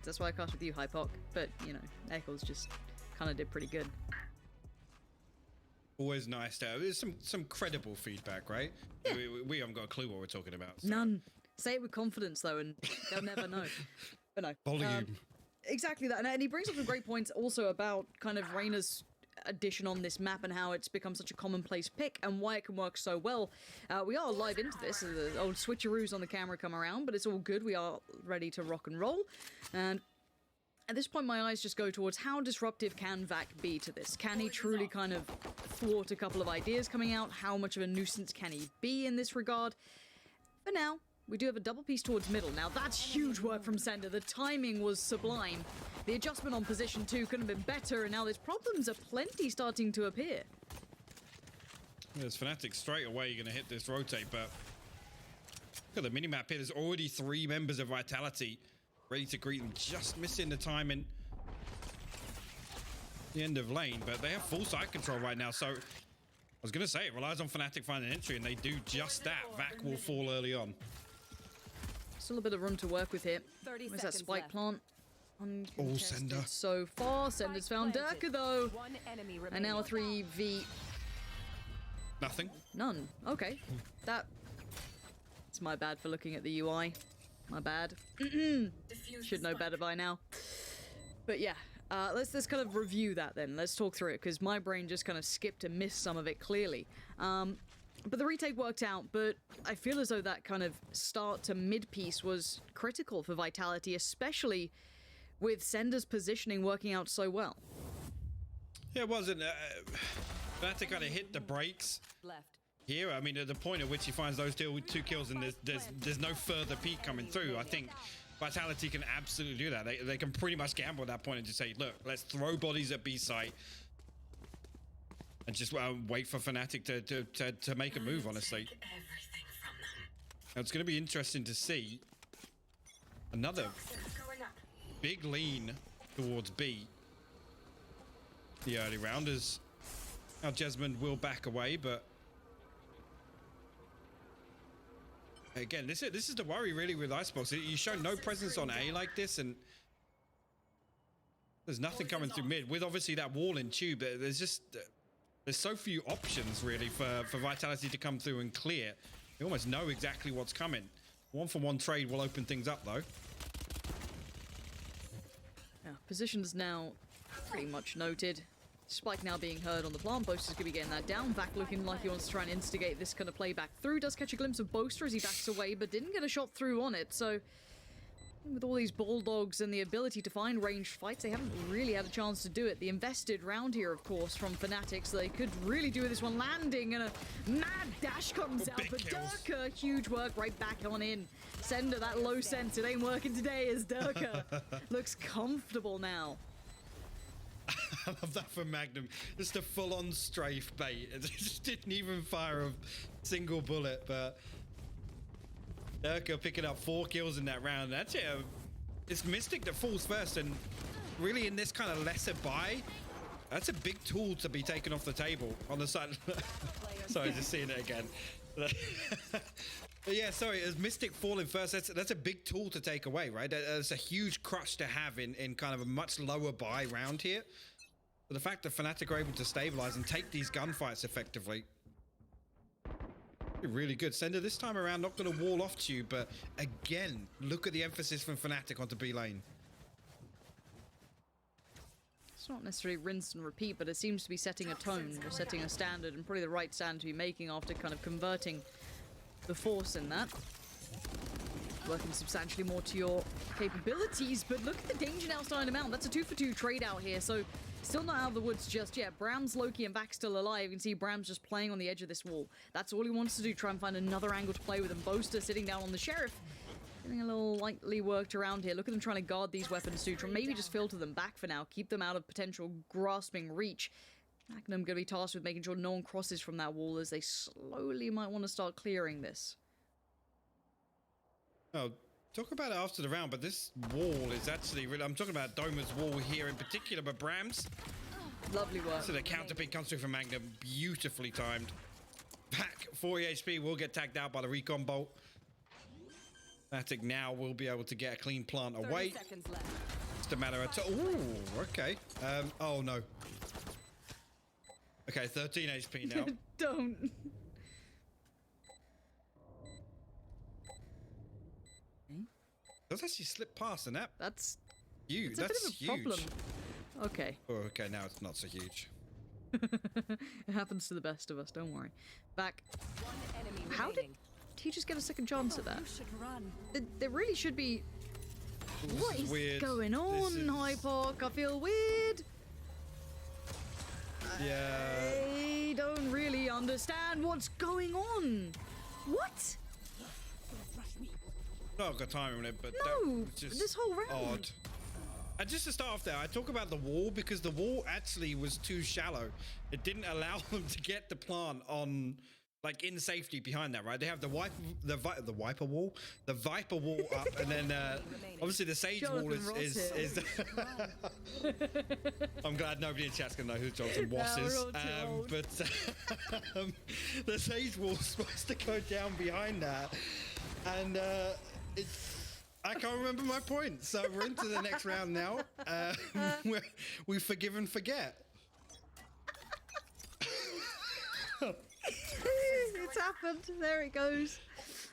That's why I cast with you, Hypoc. But, you know, Eccles just kind of did pretty good. Always nice to have. There's some credible feedback, right? Yeah. We haven't got a clue what we're talking about. So. None. Say it with confidence, though, and they'll never know. But no. Volume. Exactly that. And he brings up some great points also about kind of Reyna's addition on this map and how it's become such a commonplace pick and why it can work so well. We are live into this. The old switcheroos on the camera come around, but it's all good. We are ready to rock and roll. And at this point, my eyes just go towards how disruptive can Vac be to this? Can he truly kind of thwart a couple of ideas coming out? How much of a nuisance can he be in this regard? For now, we do have a double piece towards middle. Now, that's huge work from Sender. The timing was sublime. The adjustment on position 2 couldn't have been better, and now there's problems aplenty starting to appear. There's Fnatic straight away going to hit this rotate, but look at the minimap here. There's already 3 members of Vitality ready to greet them, just missing the timing. The end of lane, but they have full side control right now, so I was going to say, it relies on Fnatic finding entry, and they do just that. Vac will fall early on. Still a bit of room to work with here. Where's that spike plant? Oh, Sender. So far, Sender's found Durka, though. And now a 3v... Nothing. None. Okay. It's my bad for looking at the UI. My bad. Should know better by now. But yeah, let's kind of review that then. Let's talk through it, because my brain just kind of skipped and missed some of it clearly. But the retake worked out, but I feel as though that kind of start to mid piece was critical for Vitality, especially with Sender's positioning working out so well. Yeah, it wasn't. Fnatic kind of hit the brakes here. I mean, at the point at which he finds those 2 kills and there's no further peak coming through, I think Vitality can absolutely do that. They can pretty much gamble at that point and just say, look, let's throw bodies at B site and just wait for Fnatic to make a move, honestly. Now, it's going to be interesting to see another big lean towards B the early rounders. Now Jesmond will back away, but again, this is the worry really with Icebox. You show no presence on A like this, and there's nothing coming through mid. With obviously that wall in tube, there's so few options really for Vitality to come through and clear. You almost know exactly what's coming. 1-for-1 trade will open things up though. Yeah, positions now pretty much noted. Spike now being heard on the plant. Boaster's going to be getting that down. Vac looking like he wants to try and instigate this kind of play back through. Does catch a glimpse of Boaster as he backs away, but didn't get a shot through on it. So with all these bulldogs and the ability to find ranged fights, they haven't really had a chance to do it. The invested round here, of course, from Fnatic, so they could really do with this one landing, and a mad dash comes out. But Durka, huge work right back on in. Sender, that low sense, it ain't working today as Durka looks comfortable now. I love that for Magnum. Just a full-on strafe bait. It just didn't even fire a single bullet, but Durka picking up 4 kills in that round. That's it. It's Mystic that falls first, and really in this kind of lesser buy, that's a big tool to be taken off the table on the side. Sorry, just seeing it again. But yeah, sorry, as Mystic falling first, that's a big tool to take away, right? That's a huge crutch to have in kind of a much lower buy round here. But the fact that Fnatic are able to stabilize and take these gunfights effectively, really good. Sender this time around not going to wall off to you, but again, look at the emphasis from Fnatic onto B lane. It's not necessarily rinse and repeat, but it seems to be setting a tone, or setting a standard, and probably the right standard to be making after kind of converting the force in that. Working substantially more to your capabilities, but look at the danger now starting to mount. That's a 2-for-2 trade out here, so still not out of the woods just yet. Brams, Loki, and Vac still alive. You can see Brams just playing on the edge of this wall. That's all he wants to do, try and find another angle to play with him. Boaster sitting down on the Sheriff, getting a little lightly worked around here. Look at them trying to guard these weapons too, or maybe just filter them back for now, keep them out of potential grasping reach. Magnum going to be tasked with making sure no one crosses from that wall as they slowly might want to start clearing this. Oh, talk about it after the round, but this wall is actually really... I'm talking about Doma's wall here in particular, but Brams... Lovely work. So the counter pick comes through from Magnum, beautifully timed. Back 40 HP will get tagged out by the recon bolt. Fnatic now will be able to get a clean plant away. 30 seconds left. just a matter of Ooh, okay. Oh no. Okay, 13 HP now. Don't. Does actually slip past an app? That's huge. it's a That's bit of a huge. problem. Okay. Oh, okay, now it's not so huge. It happens to the best of us, don't worry. Back. How did he just get a second chance at that? There really should be... What is weird. going on, Hypoc? I feel weird. Yeah. I don't really understand what's going on. What? Not got time on it, but No, that was just this whole round. odd. And just to start off there, I talk about the wall because the wall actually was too shallow. It didn't allow them to get the plant on, like, in safety behind that, right? They have the Viper wall up, and then obviously the Sage wall is I'm glad nobody in chat's gonna know who Jonathan Ross is. But the Sage wall's supposed to go down behind that, and I can't remember my point, so we're into the next round now. We forgive and forget. It's happened. There it goes.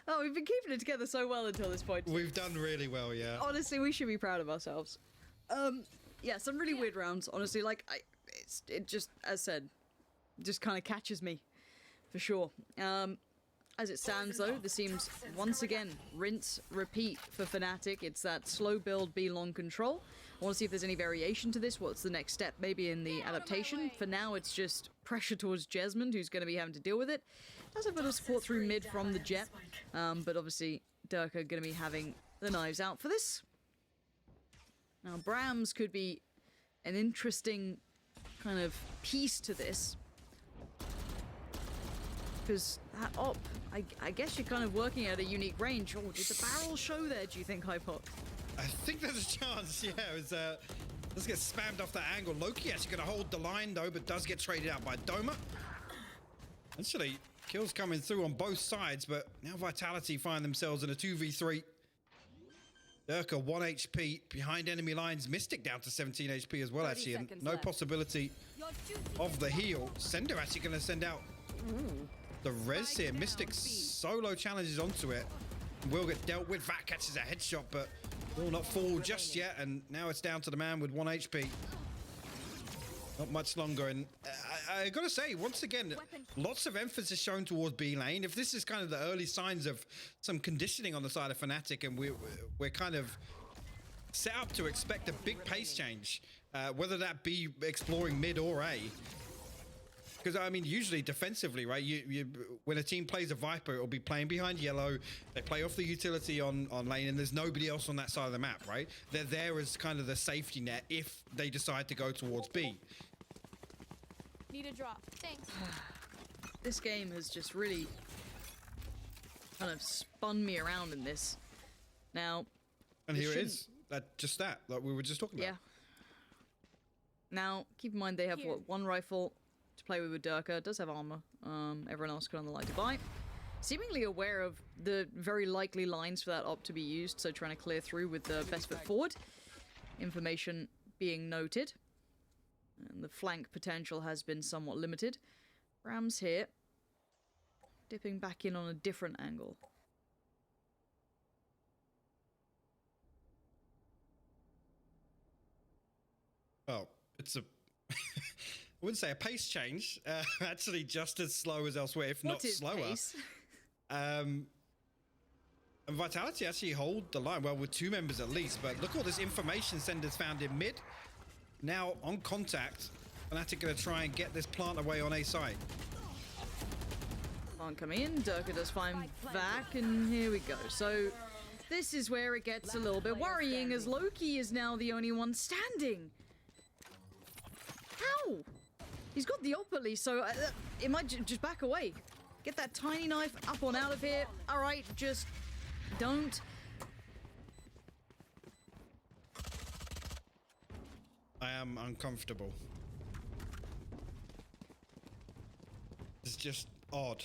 Oh, we've been keeping it together so well until this point. We've done really well, yeah. Honestly, we should be proud of ourselves. Yeah, some really weird rounds. Honestly, like it just, as said, just kind of catches me, for sure. As it stands, though, this seems, once again, rinse, repeat for Fnatic. It's that slow build, B long control. I want to see if there's any variation to this. What's the next step, maybe in the adaptation? For now, it's just pressure towards Jesmond, who's going to be having to deal with it. Does have a bit of support through mid from the Jet, but obviously, Durka going to be having the knives out for this. Now, Brams could be an interesting kind of piece to this. Because that op, I guess you're kind of working at a unique range. Oh, did the barrel show there, do you think, Hypoc? I think there's a chance, yeah. It was, let's get spammed off that angle. Loki actually going to hold the line, though, but does get traded out by Doma. Actually, kills coming through on both sides, but now Vitality find themselves in a 2v3. Durka 1 HP behind enemy lines. Mystic down to 17 HP as well, actually, and no possibility of the heal. Sender actually going to send out the res here. Mystic solo challenges onto it. Will get dealt with. Vat catches a headshot, but will not fall just yet. And now it's down to the man with 1 HP. Not much longer. And I gotta say, once again, lots of emphasis shown towards B lane. If this is kind of the early signs of some conditioning on the side of Fnatic, and we're kind of set up to expect a big pace change, whether that be exploring mid or A. Because, I mean, usually defensively, right, when a team plays a Viper, it'll be playing behind yellow. They play off the utility on lane, and there's nobody else on that side of the map, right? They're there as kind of the safety net if they decide to go towards B. Need a drop. Thanks. This game has just really kind of spun me around in this. Now... And here it is. Just that we were just talking about. Yeah. Now, keep in mind they have, what, 1 rifle... to play with Durka. Does have armor. Everyone else can on the light to buy. Seemingly aware of the very likely lines for that op to be used, so trying to clear through with the best foot forward. Information being noted. And the flank potential has been somewhat limited. Rams here. Dipping back in on a different angle. Well, it's a... I wouldn't say a pace change, actually just as slow as elsewhere, if not slower. Pace? And Vitality actually hold the line, well, with 2 members at least, but look all this information Sender's found in mid. Now on contact, Fnatic gonna try and get this plant away on A side. Can't come in, Durka does find back, and here we go. So this is where it gets a little bit worrying, as Loki is now the only one standing. How? He's got the op at least, so it might just back away. Get that tiny knife up on out of here. All right, just don't. I am uncomfortable. It's just odd.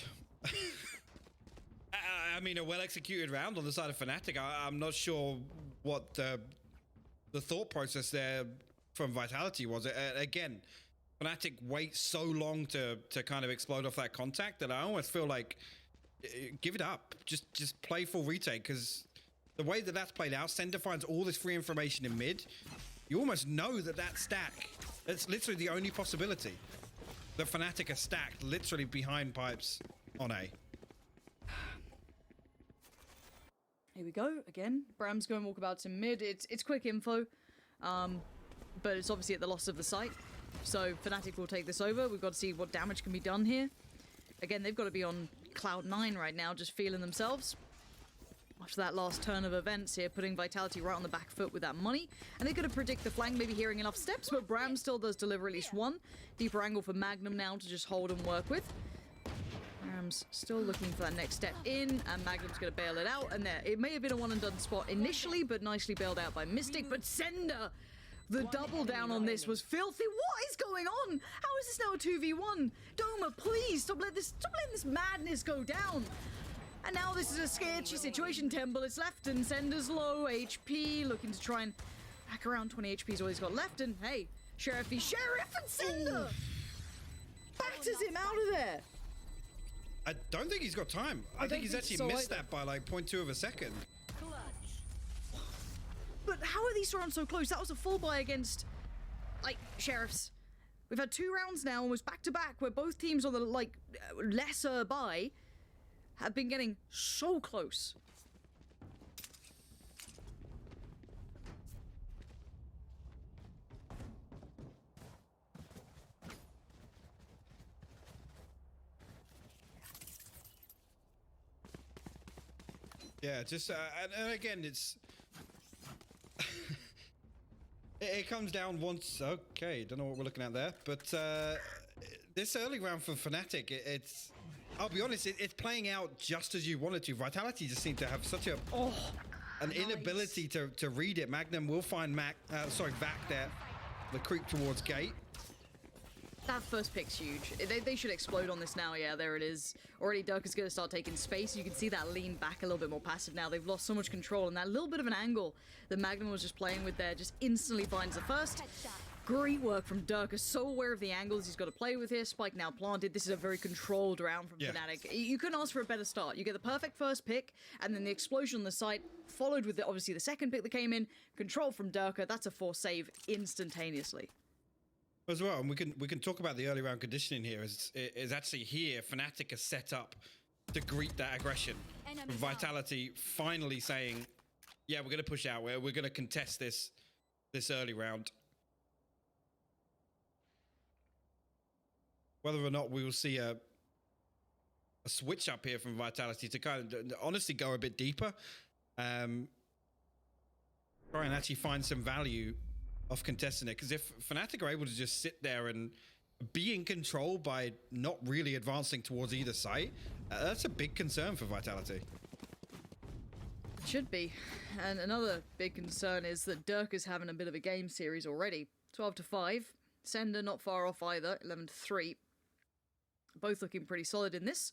I mean, a well-executed round on the side of Fnatic. I'm not sure what the thought process there from Vitality was. Again, Fnatic waits so long to kind of explode off that contact that I almost feel like give it up. Just play full retake, because the way that that's played out, Sender finds all this free information in mid. You almost know that stack. It's literally the only possibility. The Fnatic are stacked literally behind pipes on A. Here we go again. Bram's going walkabouts in mid. It's quick info, but it's obviously at the loss of the site. So Fnatic will take this over. We've got to see what damage can be done here. Again, they've got to be on cloud 9 right now, just feeling themselves. After that last turn of events here, putting Vitality right on the back foot with that money. And they're going to predict the flank, maybe hearing enough steps, but Bram still does deliver at least one. Deeper angle for Magnum now to just hold and work with. Bram's still looking for that next step in, and Magnum's going to bail it out. And there, it may have been a one and done spot initially, but nicely bailed out by Mystic. But Sender, the double down on this was filthy. What is going on? How is this now a 2v1? Doma, please stop letting this madness go down. And now this is a sketchy situation. 10 bullets left, and Sender's low HP, looking to try and back around. 20 HP is all he's got left, and hey, Sheriff v Sheriff, and Sender batters him out of there. I don't think he's got time. I think he's actually missed that by like 0.2 of a second. But how are these rounds so close? That was a full buy against, like, Sheriffs. We've had 2 rounds now, almost back to back, where both teams on the, like, lesser buy have been getting so close. Yeah, just and again, it's it comes down once. Okay, don't know what we're looking at there, but this early round for Fnatic, it's. I'll be honest, it's playing out just as you wanted to. Vitality just seem to have such an inability to read it. Magnum will find Vac there, the creep towards gate. That first pick's huge. They should explode on this now. Yeah, there it is. Already Dirk is going to start taking space. You can see that lean back a little bit more passive now. They've lost so much control, and that little bit of an angle that Magnum was just playing with there just instantly finds the first. Great work from Dirk. So aware of the angles he's got to play with here. Spike now planted. This is a very controlled round from Fnatic. You couldn't ask for a better start. You get the perfect first pick, and then the explosion on the site, followed with obviously the second pick that came in. Control from Dirk. That's a force save instantaneously. As well, and we can talk about the early round conditioning here. Is actually here. Fnatic are set up to greet that aggression. Vitality finally saying, "Yeah, we're going to push out. We're going to contest this early round." Whether or not we will see a switch up here from Vitality to kind of honestly go a bit deeper, try and actually find some value of contesting it. Because if Fnatic are able to just sit there and be in control by not really advancing towards either site, that's a big concern for Vitality. It should be. And another big concern is that Dirk is having a bit of a game series already. 12-5. Sender not far off either. 11-3. Both looking pretty solid in this.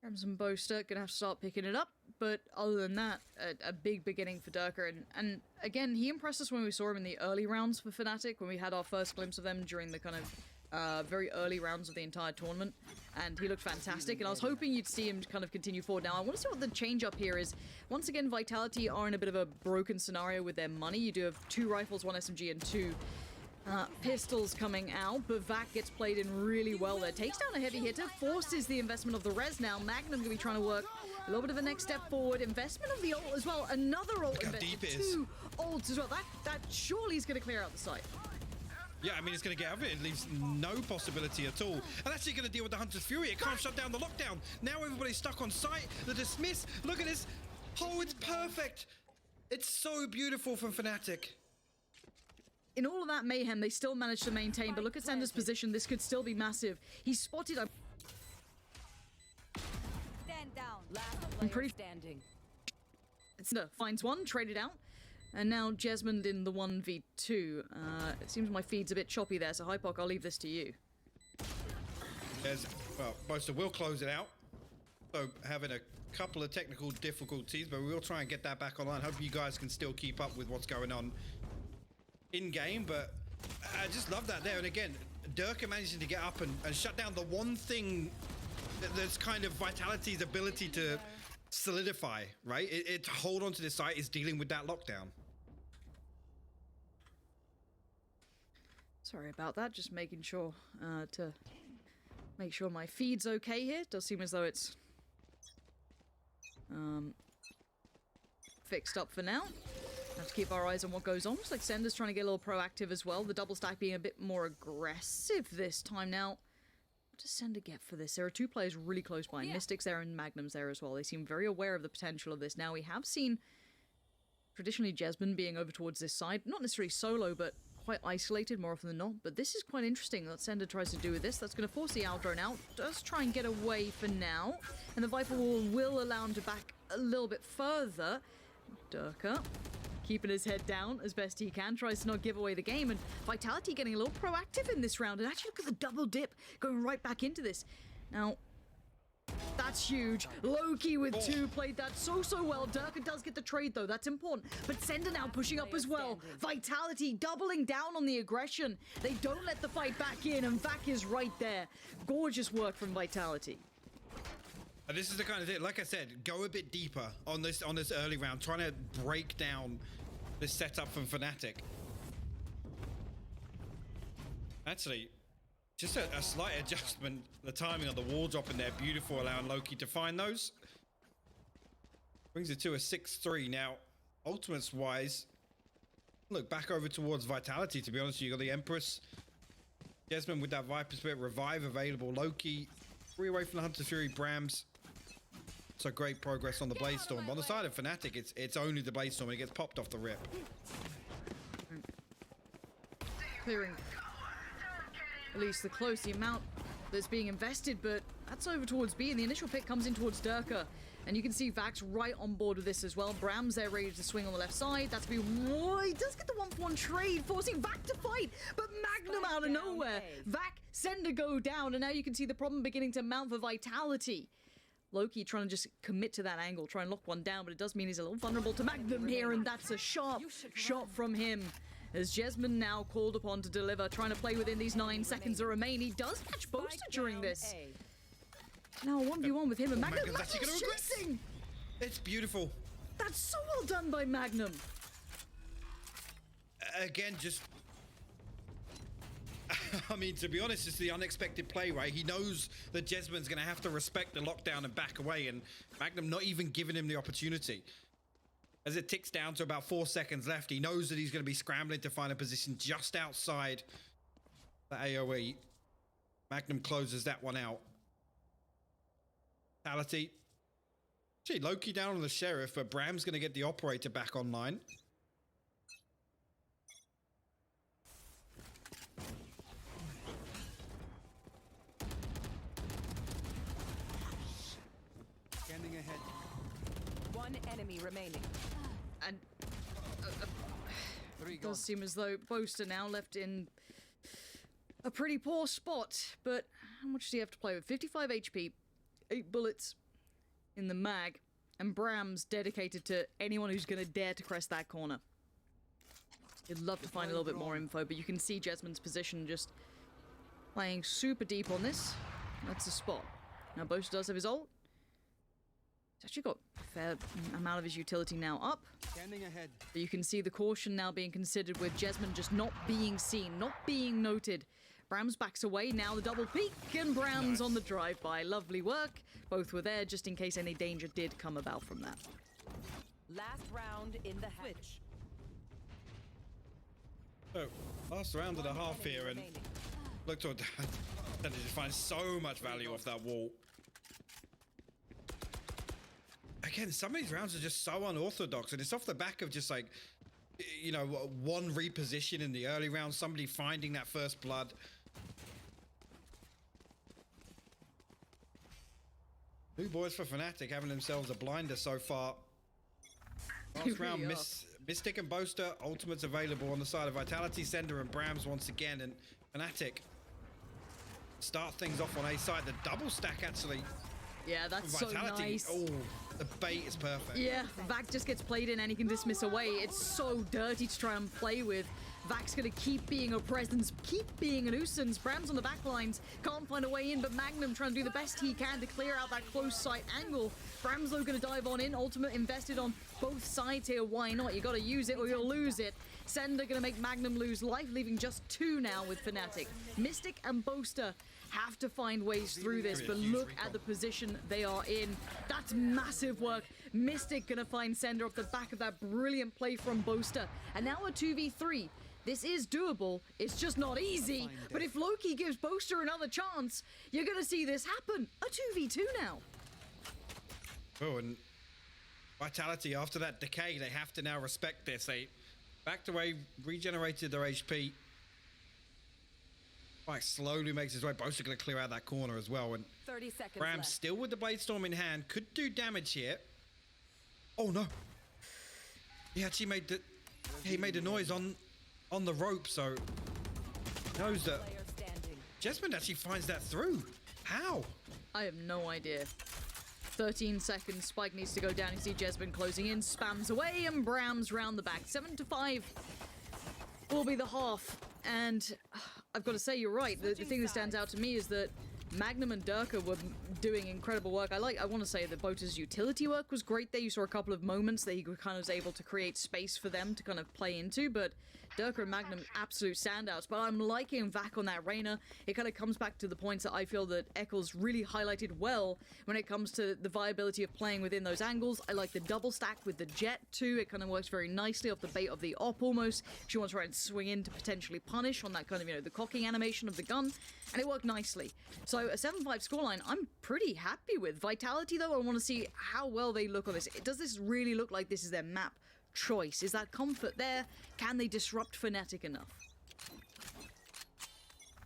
Rams and Boaster gonna have to start picking it up, but other than that, a big beginning for Durka. And again, he impressed us when we saw him in the early rounds for Fnatic, when we had our first glimpse of them during the kind of very early rounds of the entire tournament, and he looked fantastic. And I was hoping you'd see him kind of continue forward. Now, I want to see what the change up here is. Once again, Vitality are in a bit of a broken scenario with their money. You do have 2 rifles, 1 SMG, and 2 pistols coming out, but Vac gets played in really well there. Takes down a heavy hitter, forces the investment of the res now. Magnum gonna be trying to work a little bit of a next step forward. Investment of the ult as well. Another ult investment. 2 ults as well. That surely is gonna clear out the site. Yeah, I mean, it's going to get out of it. It leaves no possibility at all. And actually going to deal with the Hunter's Fury. It can't shut down the lockdown. Now everybody's stuck on site. The dismiss. Look at this. Oh, it's perfect. It's so beautiful from Fnatic. In all of that mayhem, they still managed to maintain, but look at Sender's position. This could still be massive. He's spotted a... Stand down. Last player standing. Sender finds one, traded out. And now Jesmond in the 1v2. It seems my feed's a bit choppy there, so Hypoc, I'll leave this to you. Well, Boaster will close it out. So having a couple of technical difficulties, but we will try and get that back online. Hope you guys can still keep up with what's going on in game, but I just love that there. And again, Durka managing to get up and shut down the one thing that's kind of Vitality's ability to solidify, right? It hold on to the site is dealing with that lockdown. Sorry about that, just making sure to make sure my feed's okay here. Does seem as though it's fixed up for now. Have to keep our eyes on what goes on. Looks like Sender's trying to get a little proactive as well. The double stack being a bit more aggressive this time. Now, what does Sender get for this? There are two players really close by. Yeah. Mystics there and Magnum's there as well. They seem very aware of the potential of this. Now, we have seen traditionally Jesmond being over towards this side. Not necessarily solo, but quite isolated more often than not. But this is quite interesting what Sender tries to do with this. That's going to force the Aldrone out. Does try and get away for now. And the Viper will allow him to back a little bit further. Durka keeping his head down as best he can, tries to not give away the game, and Vitality getting a little proactive in this round, and actually look at the double dip going right back into this. Now, that's huge. Loki with two played that so well. Durka does get the trade though, that's important. But Sender now pushing up as well. Vitality doubling down on the aggression. They don't let the fight back in, and Vac is right there. Gorgeous work from Vitality. And this is the kind of thing, like I said, go a bit deeper on this early round, trying to break down this setup from Fnatic. Actually, just a slight adjustment. The timing of the wall drop in there, beautiful, allowing Loki to find those. Brings it to a 6-3. Now, ultimates-wise, look back over towards Vitality, to be honest. You got the Empress. Jesmond with that Viper Spirit revive available. Loki, 3 away from the Hunter's Fury. Brams. So great progress on the Blaze Storm. On the side of Fnatic, it's only the Blaze Storm, and it gets popped off the rip. Clearing at least the amount that's being invested, but that's over towards B, and the initial pick comes in towards Durka. And you can see Vax right on board with this as well. Bram's there ready to swing on the left side. That's be he does get the 1-for-1 trade, forcing Vac to fight, but Magnum out of nowhere. Vac, Sender go down, and now you can see the problem beginning to mount for Vitality. Loki trying to just commit to that angle, try and lock one down, but it does mean he's a little vulnerable to Magnum here, and that's a sharp shot from him. As Jesmond now called upon to deliver, trying to play within these 9 seconds that remain. He does catch Boaster during this. Now a 1v1 with him, and Magnum's chasing! It's beautiful. That's so well done by Magnum. Again, just... I mean, to be honest, it's the unexpected play, right? He knows that Jesmond's going to have to respect the lockdown and back away, and Magnum not even giving him the opportunity. As it ticks down to about 4 seconds left, he knows that he's going to be scrambling to find a position just outside the AoE. Magnum closes that one out. Fatality. Actually, Loki down on the Sheriff, but Bram's going to get the Operator back online. Scanning ahead. One enemy remaining. And it does seem as though Boaster now left in a pretty poor spot, but how much does he have to play with? 55 HP, 8 bullets in the mag, and Bram's dedicated to anyone who's going to dare to crest that corner. You'd love to find a little bit more info, but you can see Jesmond's position just playing super deep on this. That's a spot. Now Boaster does have his ult. He's actually got a fair amount of his utility now up. Scanning ahead. But you can see the caution now being considered with Jesmond just not being seen, not being noted. Brams backs away, now the double peek, and Brams on the drive-by. Lovely work. Both were there just in case any danger did come about from that. Last round in the switch. So, last round and a half here, and look to that. Just find so much value off that wall. Again, some of these rounds are just so unorthodox, and it's off the back of just like, you know, one reposition in the early round, somebody finding that first blood. Two boys for Fnatic having themselves a blinder so far. Last round, Mystic and Boaster, ultimates available on the side of Vitality, Sender and Brams once again, and Fnatic start things off on A side. The double stack actually. Yeah, that's Vitality. So nice. Oh, the bait is perfect. Yeah, Vac just gets played in and he can dismiss away. It's so dirty to try and play with. Vac's gonna keep being a presence, keep being a nuisance. Bram's on the back lines, can't find a way in, but Magnum trying to do the best he can to clear out that close sight angle. Bram's though gonna dive on in, Ultimate invested on both sides here, why not? You gotta use it or you'll lose it. Sender gonna make Magnum lose life, leaving just 2 now with Fnatic. Mystic and Boaster have to find ways through this, but look at the position they are in. That's massive work. Mystic gonna find Sender off the back of that brilliant play from Boaster. And now a 2v3. This is doable, it's just not easy. But if Loki gives Boaster another chance, you're gonna see this happen. A 2v2 now. Oh, and Vitality, after that decay, they have to now respect this. They backed away, regenerated their HP. Like slowly makes his way. Boaster gonna clear out that corner as well. And 30 seconds Bram left. still with the Blade Storm in hand, could do damage here. Oh no! He actually made the noise on the rope, so knows that Player standing. Jesmond actually finds that through. How? I have no idea. 13 seconds, Spike needs to go down. You see Jesmond closing in, spams away, and Bram's round the back. 7-5 will be the half. And I've got to say, you're right. The thing that stands out to me is that Magnum and Durka were doing incredible work. I want to say that Bota's utility work was great there. You saw a couple of moments that he kind of was able to create space for them to kind of play into, but Durka and Magnum, absolute standouts. But I'm liking Vac on that Reyna. It kind of comes back to the points that I feel that Eccles really highlighted well when it comes to the viability of playing within those angles. I like the double stack with the Jet too. It kind of works very nicely off the bait of the op almost. She wants to try and swing in to potentially punish on that kind of, you know, the cocking animation of the gun. And it worked nicely. So a 7-5 scoreline, I'm pretty happy with. Vitality though, I want to see how well they look on this. Does this really look like this is their map choice? Is that comfort there? Can they disrupt Fnatic enough?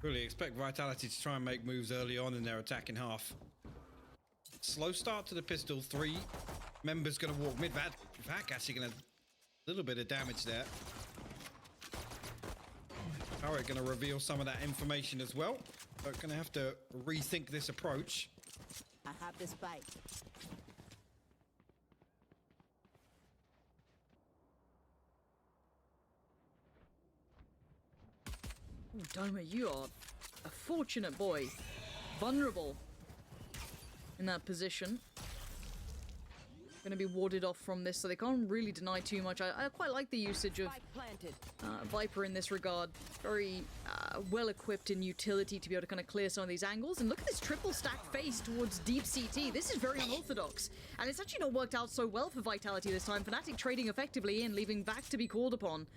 Really expect Vitality to try and make moves early on in their attacking half. Slow start to the pistol. 3 members going to walk mid. Vac actually going to a little bit of damage there. Alright, going to reveal some of that information as well. So going to have to rethink this approach. I have this bite. Ooh, Doma, you are a fortunate boy. Vulnerable in that position. Going to be warded off from this, so they can't really deny too much. I quite like the usage of Viper in this regard. Very well equipped in utility to be able to kind of clear some of these angles. And look at this triple stack face towards deep CT. This is very unorthodox. And it's actually not worked out so well for Vitality this time. Fnatic trading effectively in, leaving Vac to be called upon.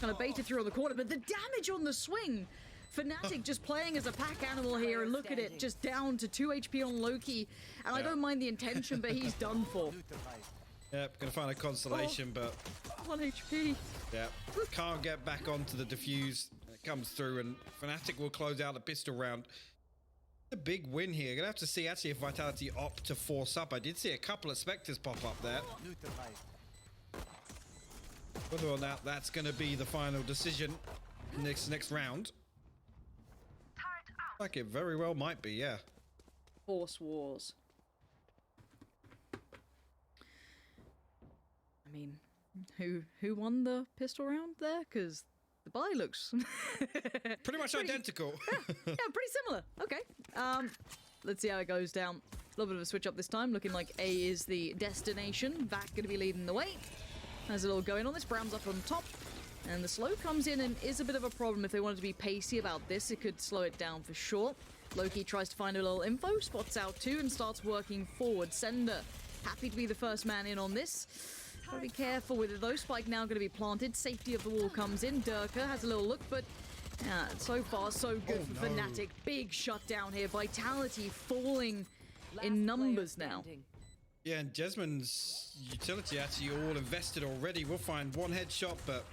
Kind of baited through on the corner, but the damage on the swing. Fnatic just playing as a pack animal here, and look at it, just down to 2 HP on Loki. And I don't mind the intention, but he's done for. Yep, gonna find a consolation, but 1 HP. yeah, can't get back onto the defuse. It comes through, and Fnatic will close out the pistol round. A big win here. Gonna have to see actually if Vitality opt to force up. I did see a couple of Spectres pop up there. Whether or not that's gonna be the final decision next round. Like it very well might be, yeah. Force wars. I mean, who won the pistol round there? Because the buy looks Pretty much identical. yeah, pretty similar. Okay. Let's see how it goes down. A little bit of a switch up this time. Looking like A is the destination. Vac going to be leading the way. There's a little going on this. Bram's up on top. And the slow comes in and is a bit of a problem if they wanted to be pacey about this. It could slow it down for sure. Loki tries to find a little info, spots out 2 and starts working forward. Sender, happy to be the first man in on this. Gotta be careful with it though. Spike now going to be planted. Safety of the wall comes in. Durka has a little look, but so far so good for Fnatic. Big shutdown here. Vitality falling in numbers now. Yeah, and Jesmond's utility actually all invested already. We'll find 1 headshot, but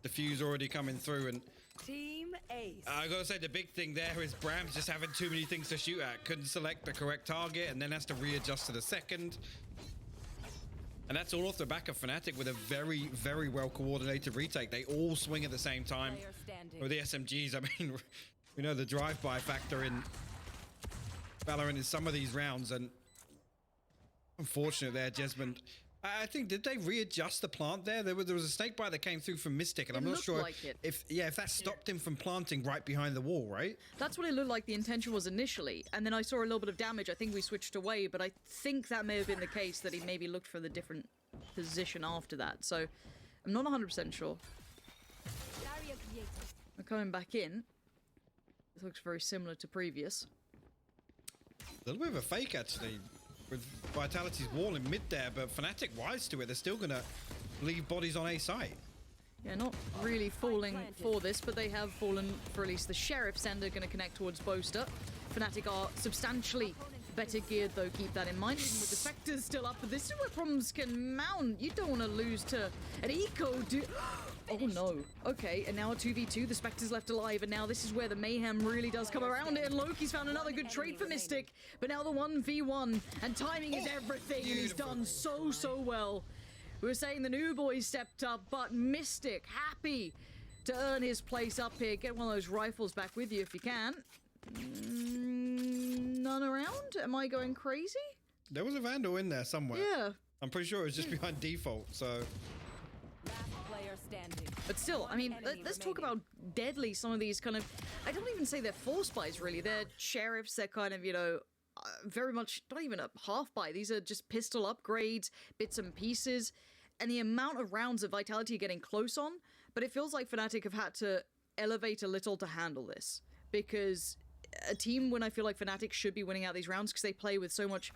diffuse already coming through. And Team Ace. I gotta say the big thing there is Bram's just having too many things to shoot at. Couldn't select the correct target and then has to readjust to the second. And that's all off the back of Fnatic with a very, very well coordinated retake. They all swing at the same time. With the SMGs, I mean, we know the drive-by factor in Valorant in some of these rounds, and unfortunate there, Jesmond I think, did they readjust the plant there? There was a snake bite that came through from Mystic, and It I'm not looked sure like it. if that stopped him from planting right behind the wall, right? That's what it looked like the intention was initially, and then I saw a little bit of damage. I think we switched away, but I think that may have been the case, that he maybe looked for the different position after that. So I'm not 100% sure. We're coming back in. This looks very similar to previous. A little bit of a fake, actually, with Vitality's wall in mid there, but Fnatic wise to it. They're still going to leave bodies on A site. Yeah, not really falling for this, but they have fallen for at least the Sheriff. Sender going to connect towards Boaster. Fnatic are substantially better geared, though, keep that in mind. Even with the Spectres still up, but this is where problems can mount. You don't want to lose to an Eco, Oh no. Okay, and now a 2v2. The Spectre's left alive, and now this is where the mayhem really does come around it. And Loki's found another good trade for Mystic, but now the 1v1, and timing is everything, and he's done so well. We were saying the new boys stepped up, but Mystic happy to earn his place up here. Get one of those rifles back with you if you can. None around? Am I going crazy? There was a Vandal in there somewhere. Yeah. I'm pretty sure it was just behind default, so... But still, I mean, let's talk about deadly some of these kind of... I don't even say they're force buys, really. They're sheriffs, they're kind of, you know, very much not even a half buy. These are just pistol upgrades, bits and pieces, and the amount of rounds that Vitality are getting close on. But it feels like Fnatic have had to elevate a little to handle this, because a team when I feel like Fnatic should be winning out these rounds because they play with so much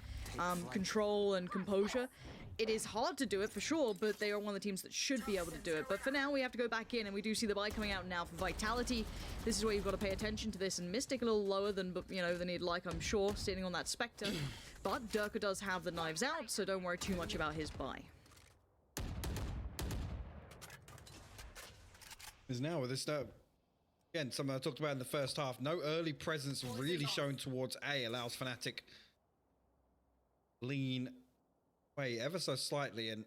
control and composure. It is hard to do it for sure, but they are one of the teams that should be able to do it. But for now, we have to go back in, and we do see the buy coming out now for Vitality. This is where you've got to pay attention to this, and Mystic a little lower than, you know, than he'd like, I'm sure, sitting on that Spectre. But Durka does have the knives out, so don't worry too much about his buy. Is now with this again, something I talked about in the first half. No early presence really shown towards A allows Fnatic lean away ever so slightly, and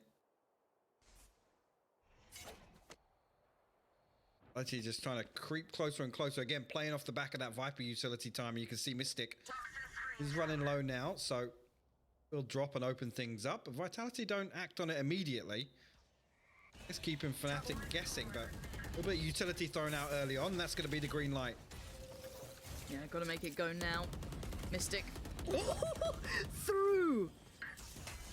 actually just trying to creep closer and closer again, playing off the back of that Viper utility time. And you can see Mystic is running low now, so we'll drop and open things up. But Vitality don't act on it immediately. It's keeping Fnatic guessing, but a little bit of utility thrown out early on. That's going to be the green light. Yeah, got to make it go now. Mystic. Through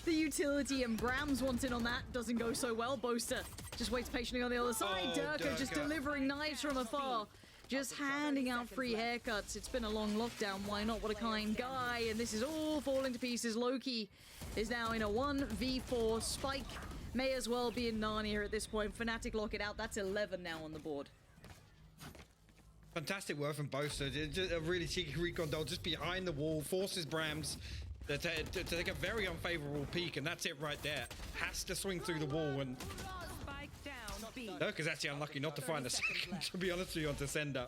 the utility, and Brams wants in on that. Doesn't go so well. Boaster just waits patiently on the other side. Durka just delivering knives from afar. Just handing out free haircuts. It's been a long lockdown. Why not? What a kind guy. And this is all falling to pieces. Loki is now in a 1v4. Spike may as well be in Narnia at this point. Fnatic lock it out. That's 11 now on the board. Fantastic work from Boaster. Just a really cheeky recon doll just behind the wall. Forces Brams to take a very unfavorable peek, and that's it right there. Has to swing through the wall, and Durka's actually unlucky not to find the second, to be honest with you, onto Sender.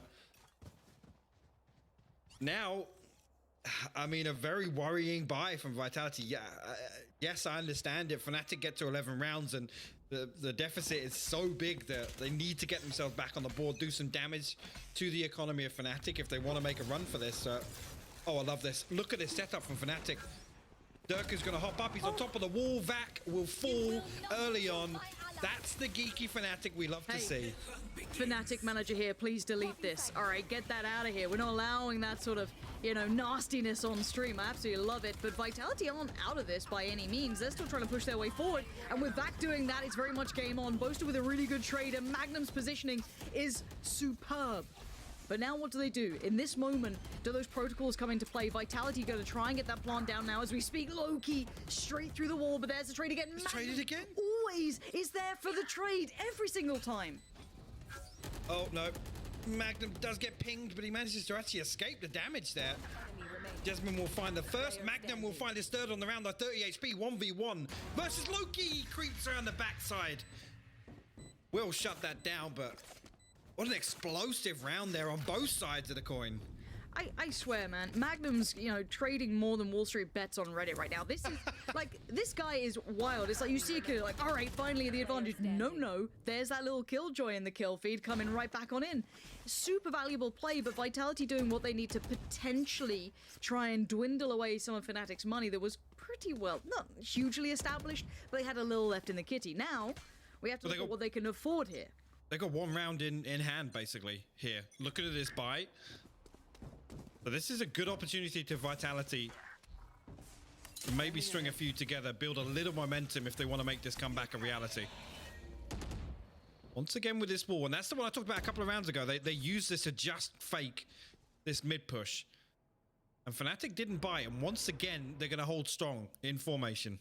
Now, I mean, a very worrying buy from Vitality. Yeah, yes, I understand it. Fnatic get to 11 rounds, and the deficit is so big that they need to get themselves back on the board, do some damage to the economy of Fnatic if they want to make a run for this. Oh, I love this. Look at this setup from Fnatic. Durka's going to hop up. He's on top of the wall. Vac will fall early on. That's the geeky Fnatic we love to see. Fnatic manager here, please delete this. All right, get that out of here. We're not allowing that sort of, you know, nastiness on stream. I absolutely love it. But Vitality aren't out of this by any means. They're still trying to push their way forward. And with Vac doing that, it's very much game on. Boaster with a really good trade, and Magnum's positioning is superb. But now what do? In this moment, do those protocols come into play? Vitality going to try and get that plant down now as we speak. Loki straight through the wall, but there's the trade again. Traded again? Always is there for the trade every single time. Oh, no. Magnum does get pinged, but he manages to actually escape the damage there. Jasmine will find the first. Magnum will find his third on the round, 30 HP, 1v1 versus Loki. He creeps around the backside. Will shut that down, but what an explosive round there on both sides of the coin. I swear, man, Magnum's, you know, trading more than Wall Street bets on Reddit right now. This is, like, this guy is wild. It's like you see a kid, like, all right, finally the advantage. No, there's that little Killjoy in the kill feed coming right back on in. Super valuable play, but Vitality doing what they need to potentially try and dwindle away some of Fnatic's money that was pretty well, not hugely established, but they had a little left in the kitty. Now, we have to look at what they can afford here. They got one round in hand, basically, here. Looking at this buy. So this is a good opportunity to Vitality to maybe string a few together, build a little momentum if they want to make this comeback a reality. Once again with this wall, and that's the one I talked about a couple of rounds ago. They used this to just fake this mid push. And Fnatic didn't buy, and once again, they're going to hold strong in formation.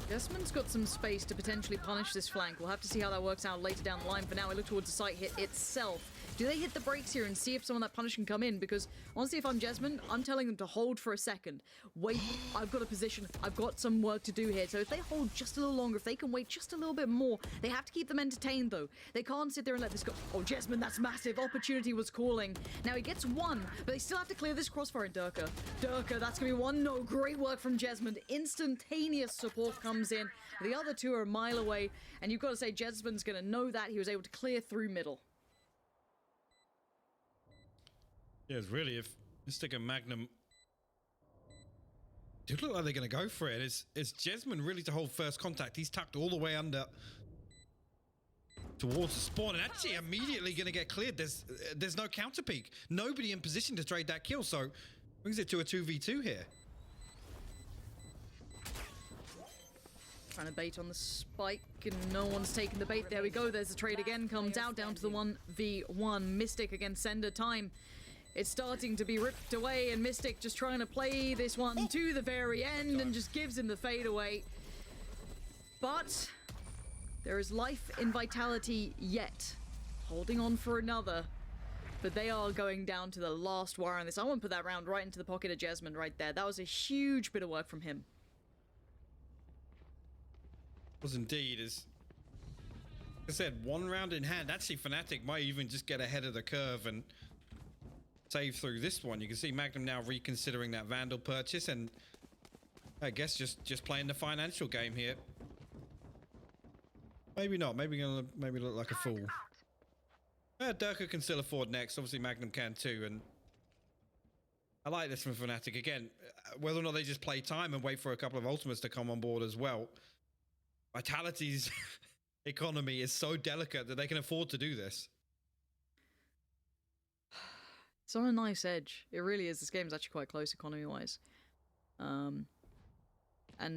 Jessamyn's got some space to potentially punish this flank. We'll have to see how that works out later down the line. For now, I look towards the site hit itself. Do they hit the brakes here and see if some of that punish can come in? Because honestly, if I'm Jessamyn, I'm telling them to hold for a second. Wait, I've got a position. I've got some work to do here. So if they hold just a little longer, if they can wait just a little bit more, they have to keep them entertained though. They can't sit there and let this go. Oh, Jessamyn, that's massive. Opportunity was calling. Now he gets one, but they still have to clear this crossfire in Durka. Durka, that's going to be one. No, great work from Jessamyn. Instantaneous support comes in. The other two are a mile away. And you've got to say Jessamyn's going to know that. He was able to clear through middle. Yeah, it's really, if Mystic and Magnum do look like they're going to go for it. It's Jessamyn really to hold first contact. He's tucked all the way under towards the spawn, and actually immediately going to get cleared. There's no counter peek. Nobody in position to trade that kill, so brings it to a 2v2 here. Trying to bait on the spike, and no one's taking the bait. There we go. There's the trade again. Comes out down to the 1v1. Mystic against Sender. Time. It's starting to be ripped away, and Mystic just trying to play this one to the very end and just gives him the fadeaway. But there is life in Vitality yet. Holding on for another. But they are going down to the last wire on this. I want to put that round right into the pocket of Jessamyn right there. That was a huge bit of work from him. Was indeed, as I said, one round in hand. Actually, Fnatic might even just get ahead of the curve and save through this one. You can see Magnum now reconsidering that Vandal purchase, and I guess just playing the financial game here. Maybe not. Maybe gonna look like a fool. Durka can still afford next. Obviously, Magnum can too, and I like this from Fnatic. Again, whether or not they just play time and wait for a couple of ultimates to come on board as well. Vitality's economy is so delicate that they can afford to do this. It's on a nice edge. It really is. This game's actually quite close economy-wise. And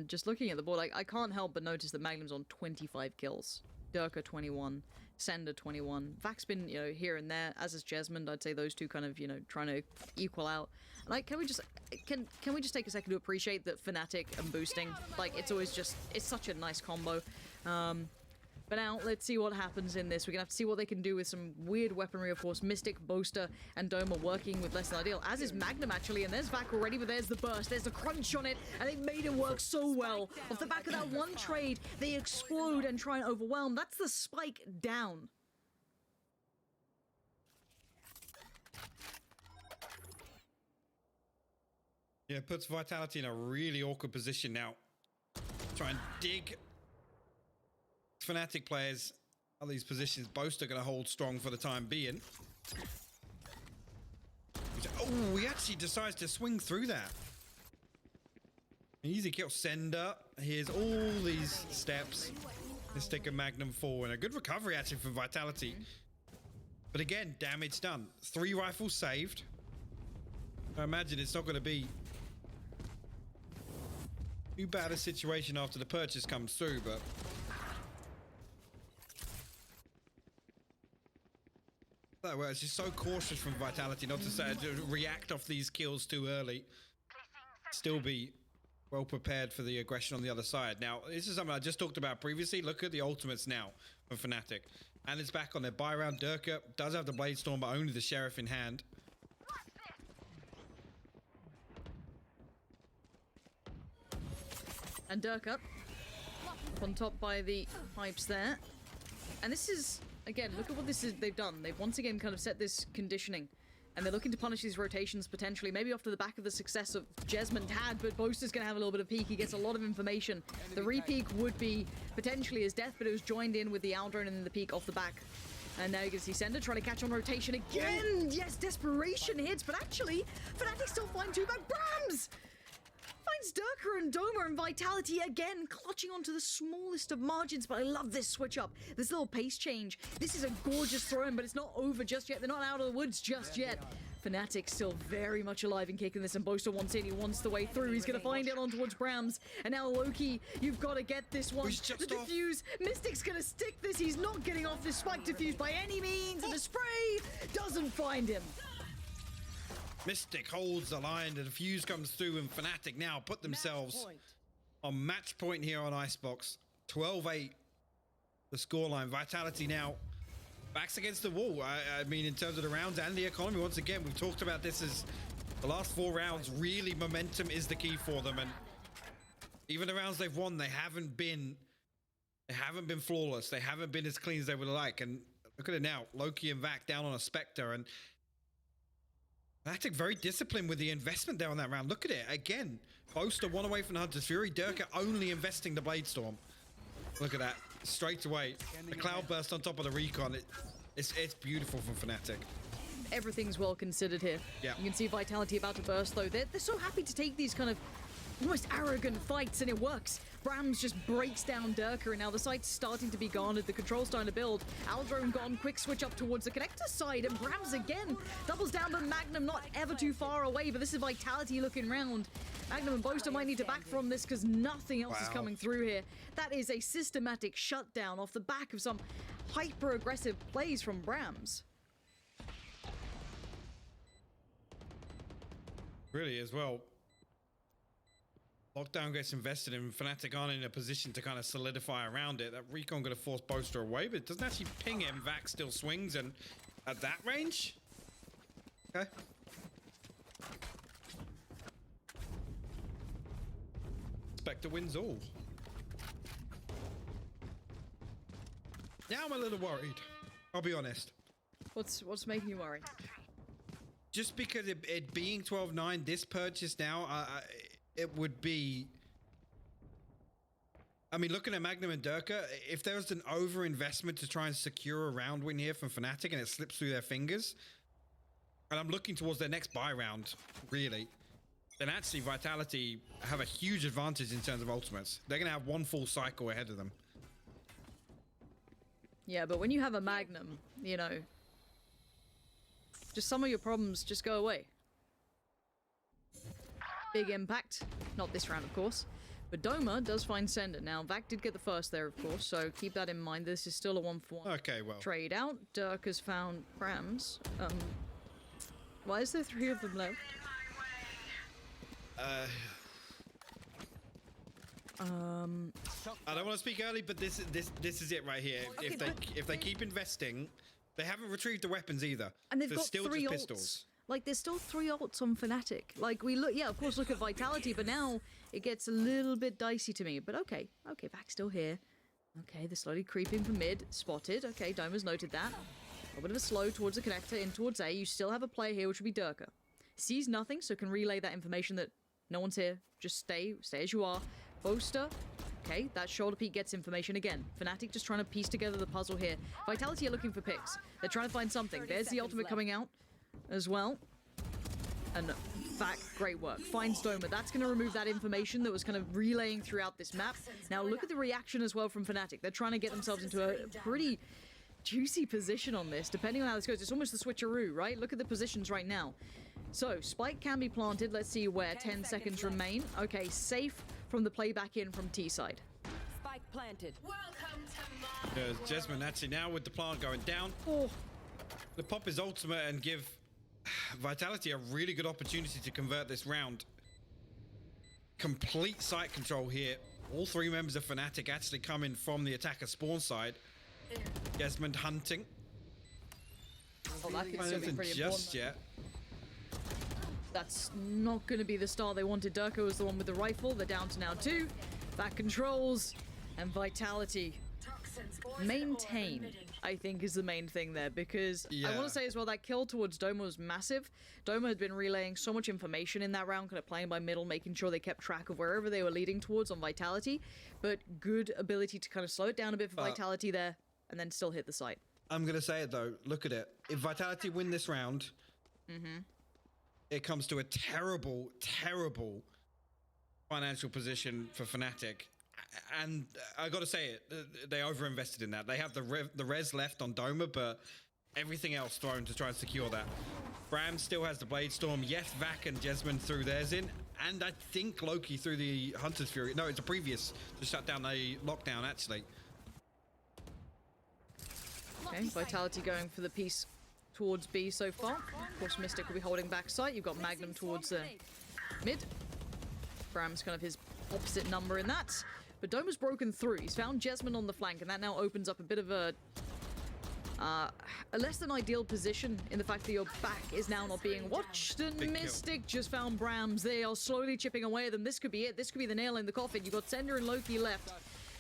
just looking at the board, I can't help but notice that Magnum's on 25 kills. Durka 21, Sender 21. Vac's been, you know, here and there, as is Jessamyn. I'd say those two kind of, you know, trying to equal out. Like, can we just take a second to appreciate that Fnatic and boosting? Like, it's always just, it's such a nice combo. But now, let's see what happens in this. We're going to have to see what they can do with some weird weaponry, of course. Mystic, Boaster, and Dome are working with less than ideal, as is Magnum, actually. And there's Vac already, but there's the burst. There's the crunch on it, and they made it work so well. Off the back of that one trade, they explode and try and overwhelm. That's the spike down. Yeah, it puts Vitality in a really awkward position now. Try and dig. Fnatic players are these positions. Both are going to hold strong for the time being. Oh, he actually decides to swing through that. Easy kill. Sender. Here's all these steps. Mystic and Magnum forward. A good recovery actually from Vitality. But again, damage done. 3 rifles saved. I imagine it's not going to be too bad a situation after the purchase comes through, but well, it's just so cautious from Vitality not to say to react off these kills too early. Still be well prepared for the aggression on the other side. Now, this is something I just talked about previously. Look at the ultimates now from Fnatic. And it's back on their buy round. Durka does have the Blade Storm, but only the Sheriff in hand. And Durka up on top by the pipes there. And this is, again, look at what they've done. They've once again kind of set this conditioning. And they're looking to punish these rotations potentially, maybe off to the back of the success of Jesmond had, but Boaster's going to have a little bit of peek. He gets a lot of information. The re-peek would be potentially his death, but it was joined in with the owl drone and then the peek off the back. And now you can see Sender trying to catch on rotation again. Yes, desperation hits, but actually, Fnatic still find two back. Brams finds Durka and Doma, and Vitality again clutching onto the smallest of margins. But I love this switch up, this little pace change. This is a gorgeous throw-in, but it's not over just yet. They're not out of the woods just yet. Fnatic still very much alive and kicking this, and Boaster wants in. He wants the way through. He's going to find it on towards Brams. And now Loki, you've got to get this one. The defuse. Mystic's going to stick this. He's not getting off this spike defuse by any means. And the spray doesn't find him. Mystic holds the line. The defuse comes through, and Fnatic now put themselves on match point here on Icebox. 12-8 the scoreline. Vitality now backs against the wall. I mean, in terms of the rounds and the economy, once again, we've talked about this as the last 4 rounds. Really, momentum is the key for them, and even the rounds they've won, they haven't been flawless. They haven't been as clean as they would like. And look at it now, Loki and Vac down on a Spectre, and Fnatic very disciplined with the investment there on that round. Look at it again. Boaster 1 away from the Hunter's Fury. Durka only investing the Blade Storm. Look at that. Straight away. The Cloud Burst on top of the Recon. It's beautiful from Fnatic. Everything's well considered here. Yeah. You can see Vitality about to burst, though. They're so happy to take these kind of almost arrogant fights, and it works. Brams just breaks down Durka, and now the site's starting to be garnered. The control's starting to build. Aldrone gone. Quick switch up towards the connector side, and Brams again doubles down, but Magnum not ever too far away. But this is Vitality looking round. Magnum and Boaster might need to back from this because nothing else is coming through here. That is a systematic shutdown off the back of some hyper-aggressive plays from Brams. Really, as well. Lockdown gets invested in. Fnatic aren't in a position to kind of solidify around it. That Recon going to force Boaster away, but it doesn't actually ping him. Vac still swings, and at that range? Okay. Spectre wins all. Now I'm a little worried. I'll be honest. What's making you worry? Just because it being 12-9, this purchase now, it would be... I mean, looking at Magnum and Durka, if there was an over-investment to try and secure a round win here from Fnatic and it slips through their fingers, and I'm looking towards their next buy round, really, then actually Vitality have a huge advantage in terms of ultimates. They're going to have one full cycle ahead of them. Yeah, but when you have a Magnum, you know, just some of your problems just go away. Big impact. Not this round, of course. But Doma does find Sender. Now, Vac did get the first there, of course, so keep that in mind. This is still a 1-for-1 okay, well. trade out. Dirk has found Brams. Why is there 3 of them left? I don't want to speak early, but this is it right here. Okay, if they keep investing, they haven't retrieved the weapons either. And they've There's got still 3 just ults. pistols. Like, there's still 3 ults on Fnatic. Like, we look, yeah, of course, look at Vitality, but now it gets a little bit dicey to me. But okay, Vac's still here. Okay, they're slowly creeping from mid. Spotted. Okay, Doma's noted that. A little bit of a slow towards the connector, in towards A. You still have a player here, which would be Durka. Sees nothing, so can relay that information that no one's here. Just stay as you are. Boaster. Okay, that shoulder peek gets information again. Fnatic just trying to piece together the puzzle here. Vitality are looking for picks. They're trying to find something. There's the ultimate coming out as well. And Vac, great work. Finds Doma. That's going to remove that information that was kind of relaying throughout this map. Now look at the reaction as well from Fnatic. They're trying to get themselves into a pretty juicy position on this, depending on how this goes. It's almost the switcheroo, right? Look at the positions right now. So, spike can be planted. Let's see where 10 seconds remain. Okay, safe from the playback in from T side. Spike planted. Jesmond actually now with the plant going down. Oh, The pop is ultimate and give Vitality a really good opportunity to convert this round. Complete site control here. All 3 members of Fnatic actually coming from the attacker spawn side. Jesmond hunting. oh that could still be Nothing pretty just important. yet. That's not going to be the star they wanted. Durka was the one with the rifle. They're down to now 2. Vac controls and Vitality maintain, I think, is the main thing there, because I want Yeah. to say as well that kill towards Doma was massive. Doma had been relaying so much information in that round, kind of playing by middle, making sure they kept track of wherever they were leading towards on Vitality, but good ability to kind of slow it down a bit for Vitality there, and then still hit the site. I'm gonna say it though. Look at it. If Vitality win this round, it comes to a terrible, terrible financial position for Fnatic. And I gotta say it, they overinvested in that. They have the res left on Doma, but everything else thrown to try and secure that. Bram still has the Blade Storm. Yes, Vac and Jesmond threw theirs in, and I think Loki threw the Hunter's Fury. No, it's a previous to shut down the lockdown actually. Okay, Vitality going for the piece towards B so far. Of course, Mystic will be holding back site. You've got Magnum towards mid. Bram's kind of his opposite number in that. But Doma's broken through. He's found Jesmond on the flank, and that now opens up a bit of a less than ideal position in the fact that your back is now not being watched. And Big Mystic just found Brams. They are slowly chipping away at them. This could be it. This could be the nail in the coffin. You've got Sender and Loki left.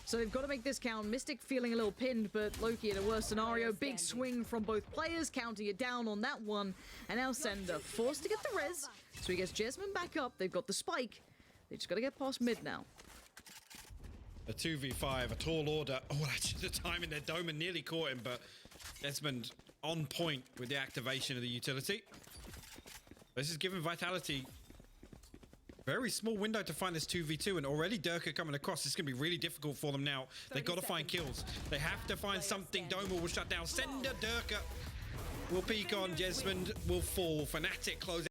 So they've got to make this count. Mystic feeling a little pinned, but Loki in a worse scenario. Big swing from both players, counting it down on that one. And now Sender forced to get the res. So he gets Jesmond back up. They've got the spike. They just got to get past mid now. A 2v5, a tall order. Oh, actually, the timing there. Doma nearly caught him, but Desmond on point with the activation of the utility. This is giving Vitality very small window to find this 2v2, and already Durka coming across. It's going to be really difficult for them now. They've got to find kills. They have to find something. Doma will shut down. Sender, Durka will peek on. Jesmond will fall. Fnatic close